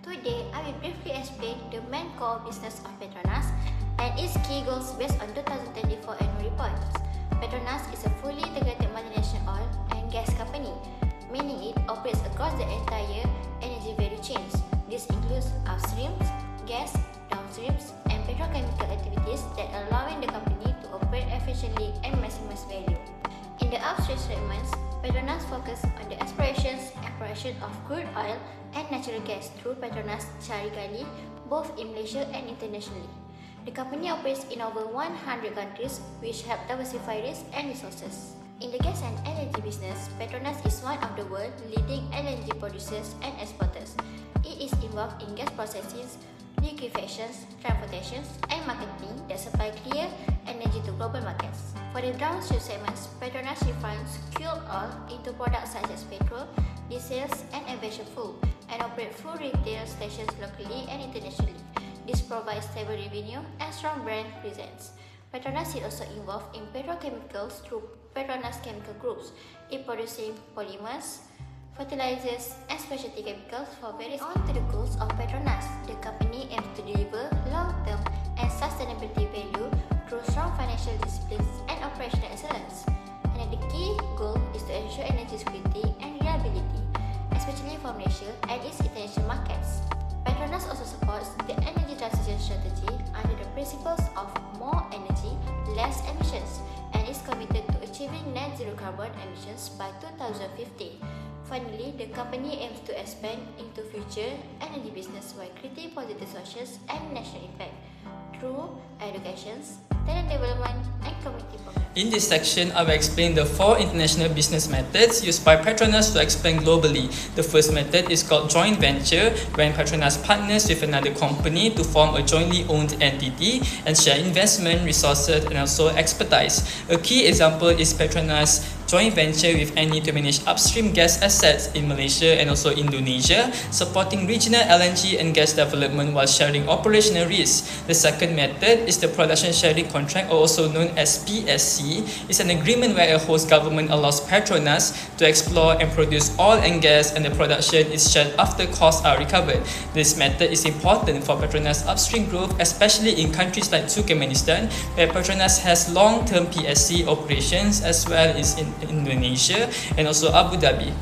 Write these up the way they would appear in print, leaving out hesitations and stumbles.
Today, I will briefly explain the main core business of Petronas and its key goals based on 2024 annual report. Petronas is a fully integrated multinational oil and gas company, meaning it operates across the entire energy value chains. This includes upstreams, gas, downstreams, and petrochemical activities that allowing the company to operate efficiently and maximize value. In the upstream segments, Petronas focus on the explorations and production of crude oil and natural gas through Petronas Carigali, both in Malaysia and internationally. The company operates in over 100 countries, which help diversify risk and resources. In the gas and LNG business, Petronas is one of the world's leading LNG producers and exporters. It is involved in gas processing, liquefaction, transportation, and marketing that supply clear energy to global markets. For the downstream segments, Petronas refines crude oil into products such as petrol, diesel, and aviation fuel, and operate full retail stations locally and internationally. This provides stable revenue and strong brand presence. Petronas is also involved in petrochemicals through Petronas Chemical Groups, in producing polymers, fertilizers, and specialty chemicals for various. On to the goals of Petronas. The company aims to deliver long-term and sustainability value through strong financial disciplines and operational excellence. And the key goal is to ensure energy security and reliability, especially for Malaysia and its international markets. Petronas also supports the energy transition strategy under the principles of more energy, less emissions, and is committed to achieving net zero carbon emissions by 2050. Finally, the company aims to expand into future energy business while creating positive social and national impact through education, talent development, and community programs. In this section, I will explain the 4 international business methods used by Petronas to expand globally. The first method is called joint venture, when Petronas partners with another company to form a jointly owned entity and share investment, resources, and also expertise. A key example is Petronas joint venture with Eni to manage upstream gas assets in Malaysia and also Indonesia, supporting regional LNG and gas development while sharing operational risks. The second method is the production sharing contract, or also known as PSC. It's an agreement where a host government allows Petronas to explore and produce oil and gas, and the production is shared after costs are recovered. This method is important for Petronas upstream growth, especially in countries like Turkmenistan, where Petronas has long-term PSC operations, as well as in Indonesia and also Abu Dhabi.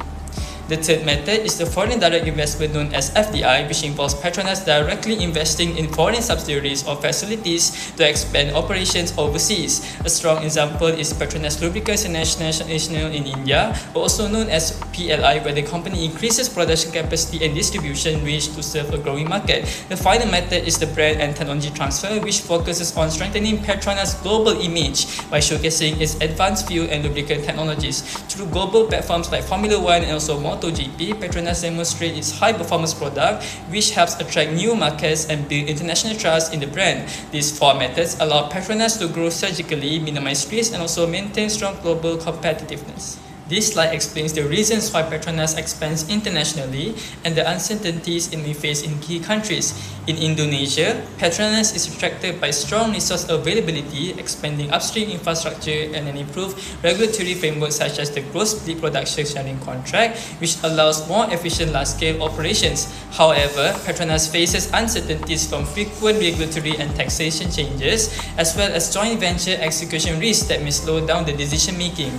The third method is the foreign direct investment known as FDI, which involves Petronas directly investing in foreign subsidiaries or facilities to expand operations overseas. A strong example is Petronas Lubricants International in India, also known as PLI, where the company increases production capacity and distribution reach to serve a growing market. The final method is the brand and technology transfer, which focuses on strengthening Petronas' global image by showcasing its advanced fuel and lubricant technologies. Through global platforms like Formula 1 and also MotoGP, Petronas demonstrates its high-performance product, which helps attract new markets and build international trust in the brand. These 4 methods allow Petronas to grow surgically, minimize risk, and also maintain strong global competitiveness. This slide explains the reasons why Petronas expands internationally and the uncertainties it may face in key countries. In Indonesia, Petronas is attracted by strong resource availability, expanding upstream infrastructure, and an improved regulatory framework such as the gross split production sharing contract, which allows more efficient large-scale operations. However, Petronas faces uncertainties from frequent regulatory and taxation changes, as well as joint venture execution risks that may slow down the decision-making.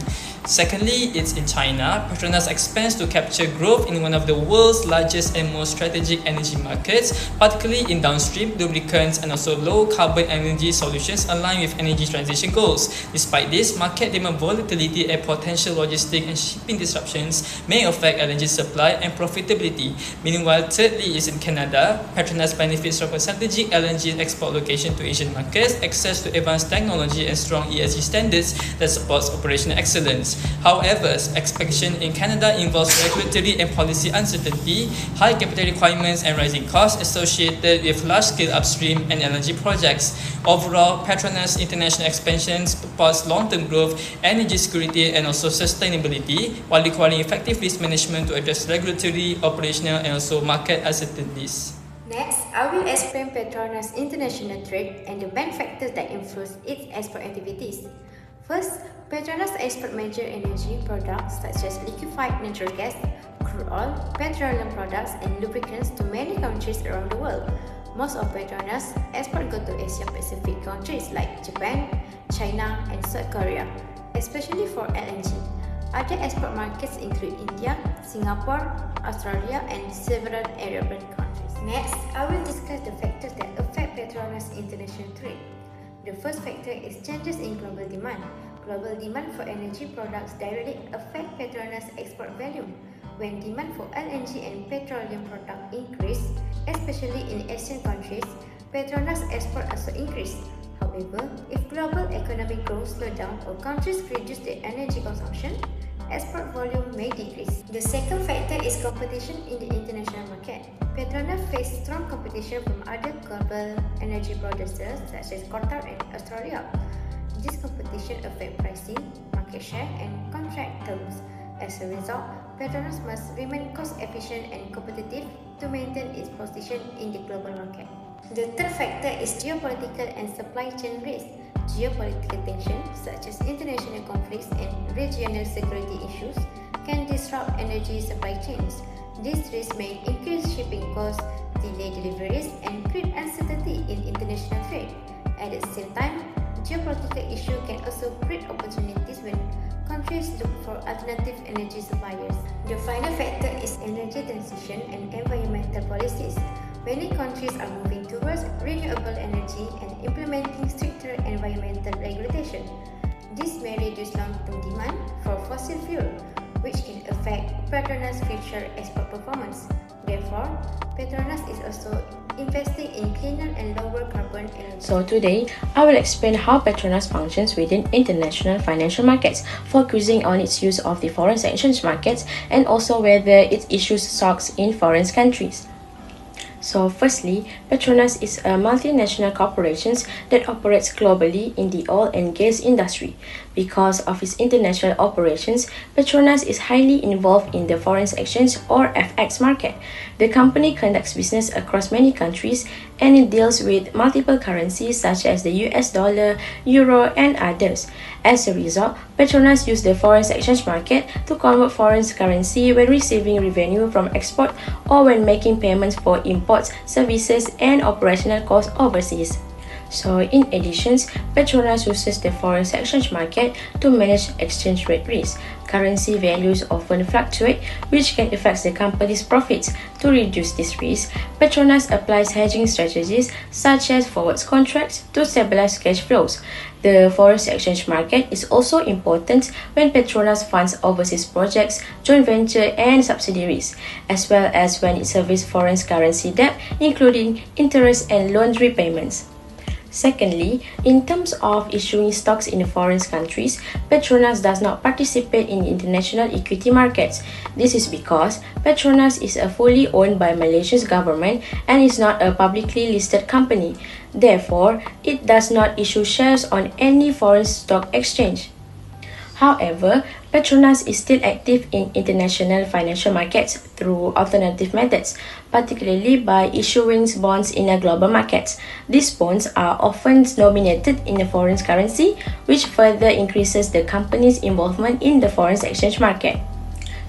Secondly, it's in China. Petronas expands to capture growth in one of the world's largest and most strategic energy markets, particularly in downstream lubricants and also low-carbon energy solutions aligned with energy transition goals. Despite this, market demand volatility and potential logistic and shipping disruptions may affect LNG supply and profitability. Meanwhile, thirdly is in Canada. Petronas benefits from a strategic LNG export location to Asian markets, access to advanced technology, and strong ESG standards that supports operational excellence. However, expansion in Canada involves regulatory and policy uncertainty, high capital requirements, and rising costs associated with large-scale upstream and LNG projects. Overall, Petronas' international expansion supports long-term growth, energy security, and also sustainability, while requiring effective risk management to address regulatory, operational, and also market uncertainties. Next, I will explain Petronas' international trade and the main factors that influence its export activities. First, Petronas export major energy products such as liquefied natural gas, crude oil, petroleum products, and lubricants to many countries around the world. Most of Petronas export go to Asia-Pacific countries like Japan, China, and South Korea, especially for LNG. Other export markets include India, Singapore, Australia, and several Arabian countries. Next, I will discuss the factors that affect Petronas' international trade. The first factor is changes in global demand. Global demand for energy products directly affect Petronas' export volume. When demand for LNG and petroleum products increase, especially in Asian countries, Petronas' export also increase. However, if global economic growth slows down or countries reduce their energy consumption, export volume may decrease. The second factor is competition in the international market. Petronas faces strong competition from other global energy producers such as Qatar and Australia. This competition affects pricing, market share, and contract terms. As a result, Petronas must remain cost-efficient and competitive to maintain its position in the global market. The third factor is geopolitical and supply chain risk. Geopolitical tensions, such as international conflicts and regional security issues, can disrupt energy supply chains. These risks may increase shipping costs, delay deliveries, and create uncertainty in international trade. At the same time, geopolitical issues can also create opportunities when countries look for alternative energy suppliers. The final factor is energy transition and environmental policies. Many countries are moving towards renewable energy and implementing stricter environmental regulation. This may reduce long-term demand for fossil fuel, which can affect Petronas' future export performance. Therefore, Petronas is also investing in cleaner and lower carbon energy. So today, I will explain how Petronas functions within international financial markets, focusing on its use of the foreign exchange markets and also whether it issues stocks in foreign countries. So firstly, Petronas is a multinational corporation that operates globally in the oil and gas industry. Because of its international operations, Petronas is highly involved in the foreign exchange or FX market. The company conducts business across many countries and it deals with multiple currencies such as the US dollar, euro, and others. As a result, Petronas uses the foreign exchange market to convert foreign currency when receiving revenue from export or when making payments for imports, services, and operational costs overseas. So, in addition, Petronas uses the foreign exchange market to manage exchange rate risk. Currency values often fluctuate, which can affect the company's profits. To reduce this risk, Petronas applies hedging strategies such as forward contracts to stabilize cash flows. The foreign exchange market is also important when Petronas funds overseas projects, joint venture, and subsidiaries, as well as when it services foreign currency debt, including interest and loan repayments. Secondly, in terms of issuing stocks in foreign countries, Petronas does not participate in international equity markets. This is because Petronas is fully owned by Malaysia's government and is not a publicly listed company. Therefore, it does not issue shares on any foreign stock exchange. However, Petronas is still active in international financial markets through alternative methods, particularly by issuing bonds in a global markets. These bonds are often denominated in a foreign currency, which further increases the company's involvement in the foreign exchange market.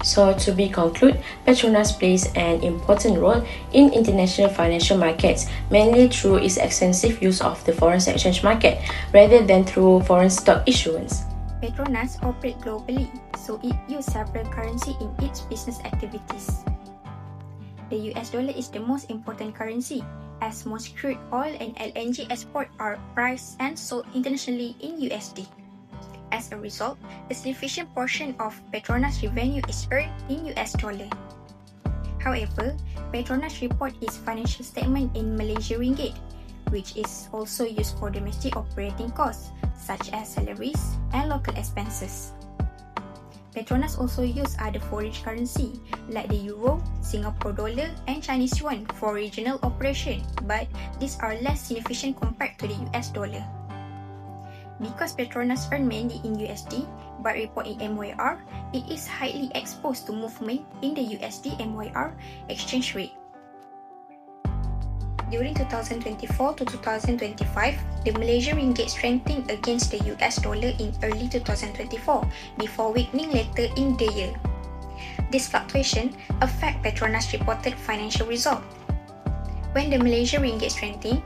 So to be concluded, Petronas plays an important role in international financial markets, mainly through its extensive use of the foreign exchange market, rather than through foreign stock issuance. Petronas operates globally, so it uses several currencies in its business activities. The US dollar is the most important currency, as most crude oil and LNG exports are priced and sold internationally in USD. As a result, a significant portion of Petronas revenue is earned in US dollar. However, Petronas reports its financial statement in Malaysia ringgit, which is also used for domestic operating costs, such as salaries and local expenses. Petronas also uses other foreign currency like the euro, Singapore dollar, and Chinese yuan for regional operation, but these are less significant compared to the US dollar. Because Petronas earns mainly in USD but report in MYR, it is highly exposed to movement in the USD-MYR exchange rate. During 2024 to 2025, the Malaysian ringgit strengthened against the US dollar in early 2024 before weakening later in the year. This fluctuation affect Petronas' reported financial result. When the Malaysian ringgit strengthened,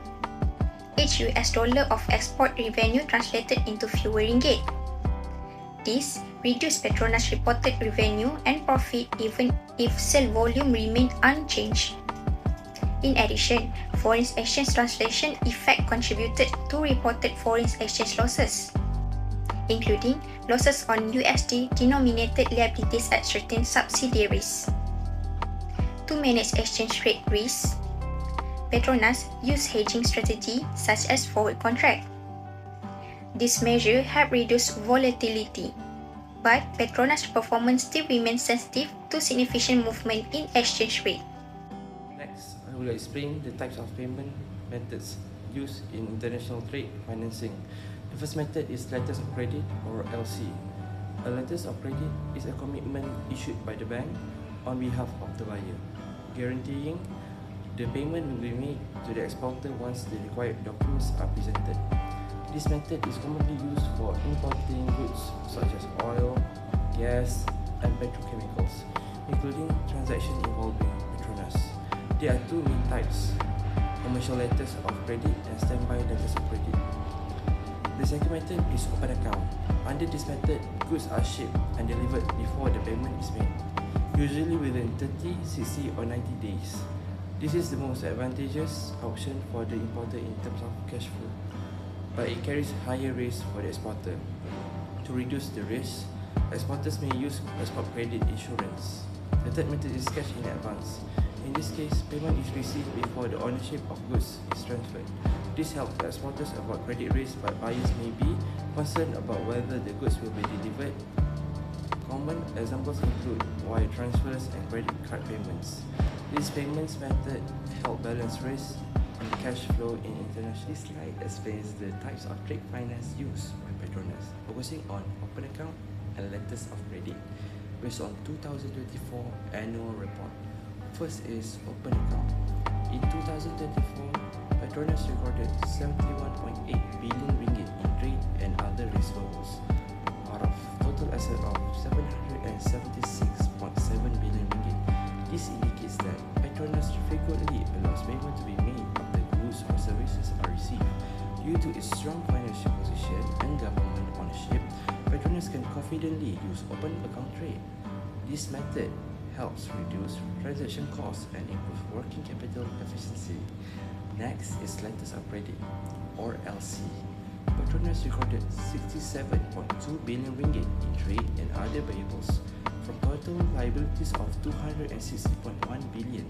each US dollar of export revenue translated into fewer ringgit. This reduced Petronas' reported revenue and profit even if sale volume remained unchanged. In addition, foreign exchange translation effect contributed to reported foreign exchange losses, including losses on USD-denominated liabilities at certain subsidiaries. To manage exchange rate risk, Petronas use hedging strategy such as forward contract. This measure help reduce volatility, but Petronas' performance still remains sensitive to significant movement in exchange rate. Next, I will explain the types of payment methods used in international trade financing. The first method is letters of credit or LC. A letters of credit is a commitment issued by the bank on behalf of the buyer, guaranteeing the payment will be made to the exporter once the required documents are presented. This method is commonly used for importing goods such as oil, gas, and petrochemicals, including transactions involving Petronas. There are two main types: commercial letters of credit and standby letters of credit. The second method is open account. Under this method, goods are shipped and delivered before the payment is made, usually within 30, 60, or 90 days. This is the most advantageous option for the importer in terms of cash flow, but it carries higher risk for the exporter. To reduce the risk, exporters may use export credit insurance. The third method is cash in advance. In this case, payment is received before the ownership of goods is transferred. This helps the exporters avoid credit risk, but buyers may be concerned about whether the goods will be delivered. Common examples include wire transfers and credit card payments. This payments method help balance risk and cash flow in international. This slide explains the types of trade finance used by Petronas, focusing on open account and letters of credit, based on 2024 annual report. First is open account. In 2024, Petronas recorded 71.8 billion ringgit in trade and other receivables, out of total asset of 776.7 billion ringgit. This indicates that Petronas frequently allows payment to be made after goods or services are received. Due to its strong financial position and government ownership, Petronas can confidently use open account trade. This method helps reduce transaction costs and improve working capital efficiency. Next is letters of credit, or LC. Petronas recorded 67.2 billion ringgit in trade and other payables, from total liabilities of 260.1 billion.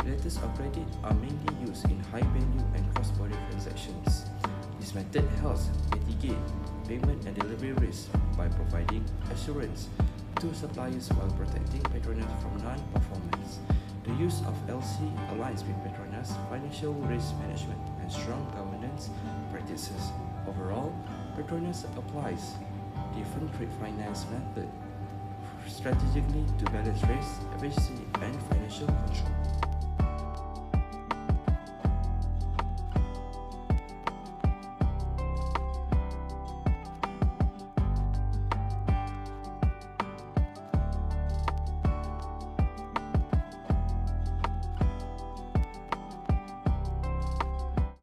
Letters of credit are mainly used in high-value and cross-border transactions. This method helps mitigate payment and delivery risk by providing assurance to suppliers while protecting Petronas from non-performance. The use of LC aligns with Petronas' financial risk management and strong governance practices. Overall, Petronas applies different trade finance methods strategically to balance risk, efficiency, and financial control.